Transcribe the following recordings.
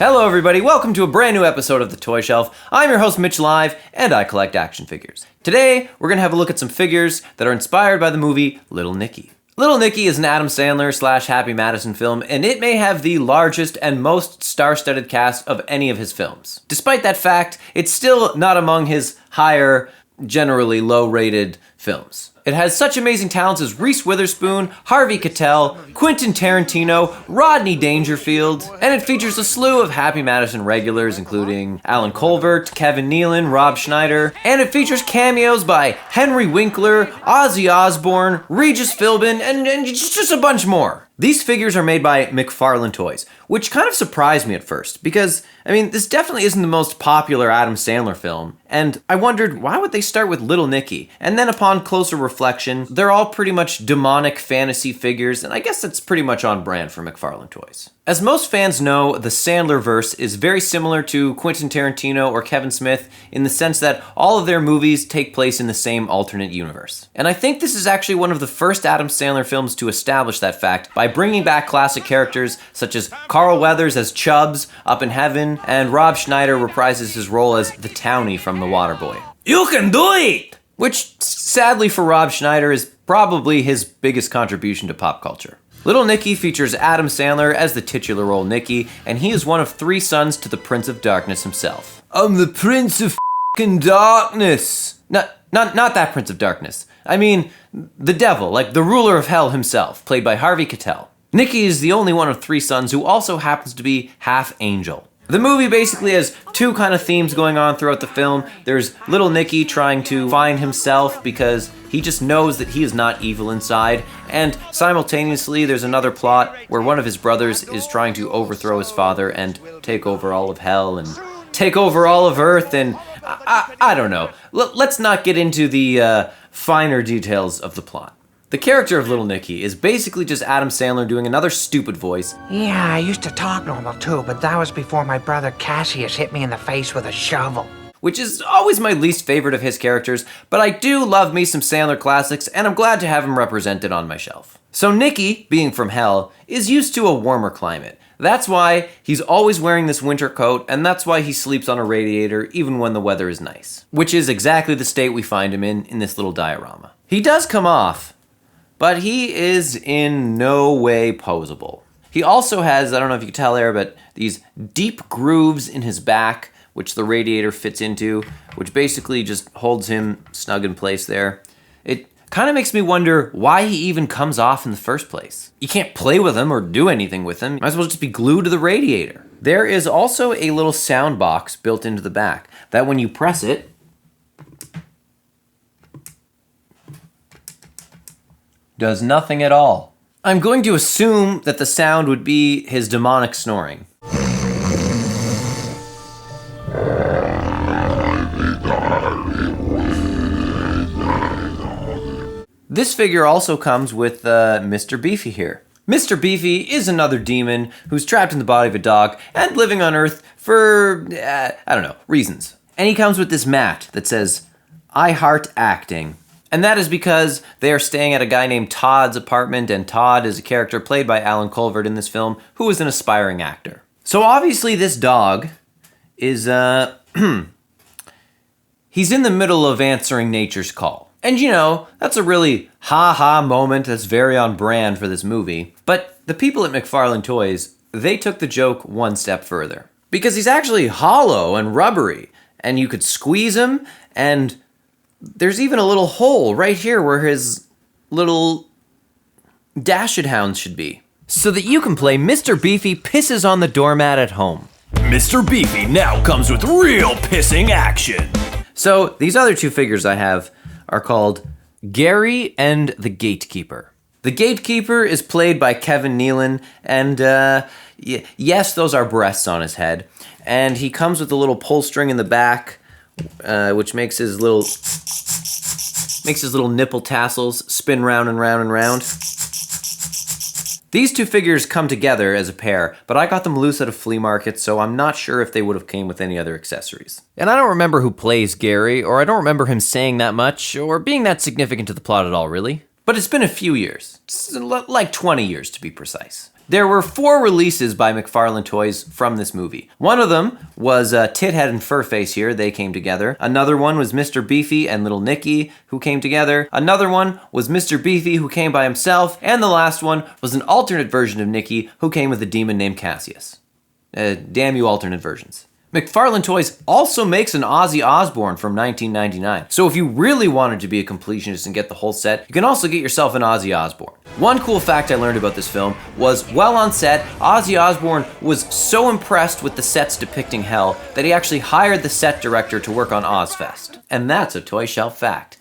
Hello everybody, welcome to a brand new episode of The Toy Shelf. I'm your host Mitch Live, and I collect action figures. Today, we're going to have a look at some figures that are inspired by the movie Little Nicky. Little Nicky is an Adam Sandler / Happy Madison film, and it may have the largest and most star-studded cast of any of his films. Despite that fact, it's still not among his higher, generally low-rated films. It has such amazing talents as Reese Witherspoon, Harvey Keitel, Quentin Tarantino, Rodney Dangerfield, and it features a slew of Happy Madison regulars including Alan Colbert, Kevin Nealon, Rob Schneider, and it features cameos by Henry Winkler, Ozzy Osbourne, Regis Philbin, and just a bunch more. These figures are made by McFarlane Toys, which kind of surprised me at first because, this definitely isn't the most popular Adam Sandler film, and I wondered why would they start with Little Nicky? And then upon closer reflection, they're all pretty much demonic fantasy figures, and I guess that's pretty much on brand for McFarlane Toys. As most fans know, the Sandlerverse is very similar to Quentin Tarantino or Kevin Smith in the sense that all of their movies take place in the same alternate universe. And I think this is actually one of the first Adam Sandler films to establish that fact by bringing back classic characters such as Carl Weathers as Chubbs up in heaven, and Rob Schneider reprises his role as the townie from The Waterboy. You can do it! Which, sadly for Rob Schneider, is probably his biggest contribution to pop culture. Little Nicky features Adam Sandler as the titular role Nicky, and he is one of 3 sons to the Prince of Darkness himself. I'm the Prince of f***ing Darkness! Not that Prince of Darkness. I mean, the devil, like the ruler of hell himself, played by Harvey Keitel. Nicky is the only one of 3 sons who also happens to be half angel. The movie basically has 2 kind of themes going on throughout the film. There's Little Nicky trying to find himself because he just knows that he is not evil inside, and simultaneously there's another plot where one of his brothers is trying to overthrow his father and take over all of hell and take over all of Earth, and I don't know. Let's not get into the finer details of the plot. The character of Little Nicky is basically just Adam Sandler doing another stupid voice. Yeah, I used to talk normal too, but that was before my brother Cassius hit me in the face with a shovel. Which is always my least favorite of his characters, but I do love me some Sandler classics, and I'm glad to have him represented on my shelf. So Nicky, being from hell, is used to a warmer climate. That's why he's always wearing this winter coat, and that's why he sleeps on a radiator even when the weather is nice. Which is exactly the state we find him in this little diorama. He does come off, but he is in no way posable. He also has, I don't know if you can tell there, but these deep grooves in his back, which the radiator fits into, which basically just holds him snug in place there. It kind of makes me wonder why he even comes off in the first place. You can't play with him or do anything with him. Might as well just be glued to the radiator. There is also a little sound box built into the back that when you press it, does nothing at all. I'm going to assume that the sound would be his demonic snoring. This figure also comes with Mr. Beefy here. Mr. Beefy is another demon who's trapped in the body of a dog and living on Earth for, reasons. And he comes with this mat that says, I heart acting. And that is because they are staying at a guy named Todd's apartment, and Todd is a character played by Alan Colbert in this film, who is an aspiring actor. So obviously this dog is, he's in the middle of answering nature's call. And that's a really ha-ha moment that's very on brand for this movie. But the people at McFarlane Toys, they took the joke one step further. Because he's actually hollow and rubbery, and you could squeeze him, and there's even a little hole right here where his little Dashed Hounds should be. So that you can play Mr. Beefy Pisses on the Doormat at home. Mr. Beefy now comes with real pissing action. So these other 2 figures I have are called Gary and the Gatekeeper. The Gatekeeper is played by Kevin Nealon, and yes, those are breasts on his head. And he comes with a little pull string in the back, which makes his little nipple tassels spin round and round and round. These 2 figures come together as a pair, but I got them loose at a flea market, so I'm not sure if they would have came with any other accessories. And I don't remember who plays Gary, or I don't remember him saying that much, or being that significant to the plot at all, really. But it's been a few years. It's like 20 years to be precise. There were 4 releases by McFarlane Toys from this movie. One of them was Tithead and Furface here, they came together. Another one was Mr. Beefy and Little Nicky, who came together. Another one was Mr. Beefy, who came by himself. And the last one was an alternate version of Nicky, who came with a demon named Cassius. Damn you alternate versions. McFarlane Toys also makes an Ozzy Osbourne from 1999. So if you really wanted to be a completionist and get the whole set, you can also get yourself an Ozzy Osbourne. One cool fact I learned about this film was, while on set, Ozzy Osbourne was so impressed with the sets depicting hell that he actually hired the set director to work on Ozfest. And that's a Toy Shelf fact.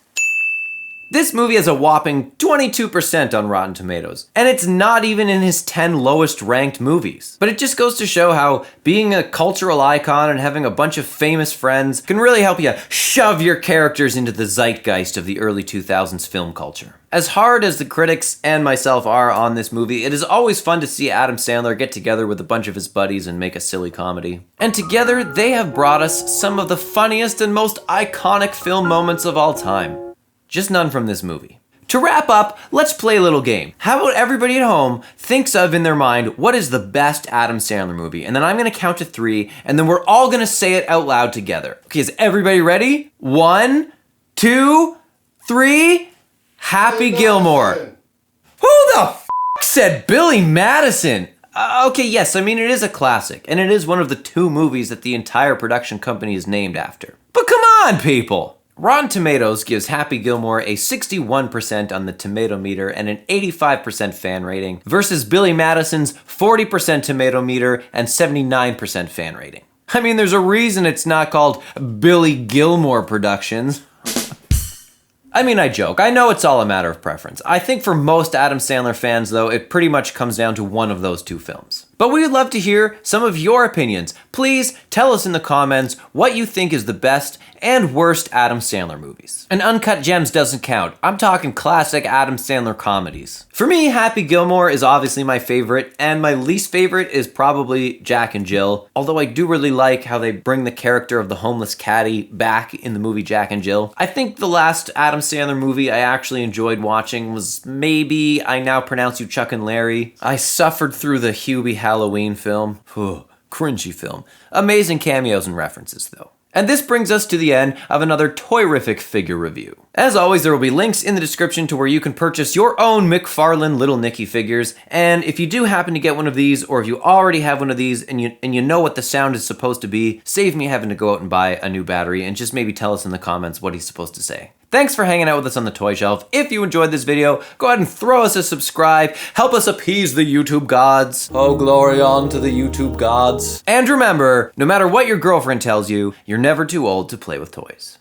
This movie has a whopping 22% on Rotten Tomatoes, and it's not even in his 10 lowest ranked movies. But it just goes to show how being a cultural icon and having a bunch of famous friends can really help you shove your characters into the zeitgeist of the early 2000s film culture. As hard as the critics and myself are on this movie, it is always fun to see Adam Sandler get together with a bunch of his buddies and make a silly comedy. And together, they have brought us some of the funniest and most iconic film moments of all time. Just none from this movie. To wrap up, let's play a little game. How about everybody at home thinks of in their mind what is the best Adam Sandler movie, and then I'm gonna count to 3, and then we're all gonna say it out loud together. Okay, is everybody ready? 1, 2, 3. Happy Gilmore. Who the f*** said Billy Madison? Okay, yes, I mean it is a classic, and it is one of the 2 movies that the entire production company is named after. But come on, people! Rotten Tomatoes gives Happy Gilmore a 61% on the tomato meter and an 85% fan rating, versus Billy Madison's 40% tomato meter and 79% fan rating. I mean, there's a reason it's not called Billy Gilmore Productions. I mean, I joke. I know it's all a matter of preference. I think for most Adam Sandler fans, though, it pretty much comes down to one of those 2 films. But we would love to hear some of your opinions. Please tell us in the comments what you think is the best and worst Adam Sandler movies. And Uncut Gems doesn't count. I'm talking classic Adam Sandler comedies. For me, Happy Gilmore is obviously my favorite, and my least favorite is probably Jack and Jill. Although I do really like how they bring the character of the homeless caddy back in the movie Jack and Jill. I think the last Adam Sandler movie I actually enjoyed watching was maybe I Now Pronounce You Chuck and Larry. I suffered through the Hubie Halloween film. Cringy film. Amazing cameos and references though. And this brings us to the end of another Toyrific figure review. As always, there will be links in the description to where you can purchase your own McFarlane Little Nicky figures. And if you do happen to get one of these, or if you already have one of these and you know what the sound is supposed to be, save me having to go out and buy a new battery and just maybe tell us in the comments what he's supposed to say. Thanks for hanging out with us on the Toy Shelf. If you enjoyed this video, go ahead and throw us a subscribe. Help us appease the YouTube gods. Oh, glory on to the YouTube gods. And remember, no matter what your girlfriend tells you, you're never too old to play with toys.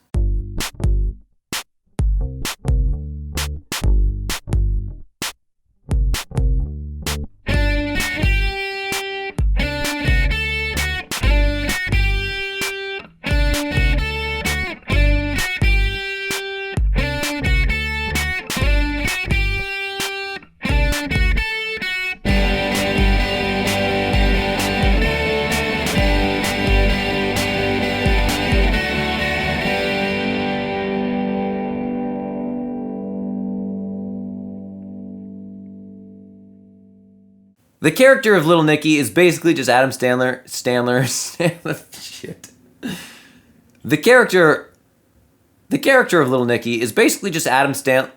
The character of Little Nicky is basically just Adam Sandler. Shit. The character of Little Nicky is basically just Adam Sandler.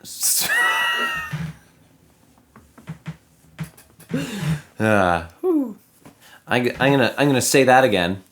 I'm gonna say that again.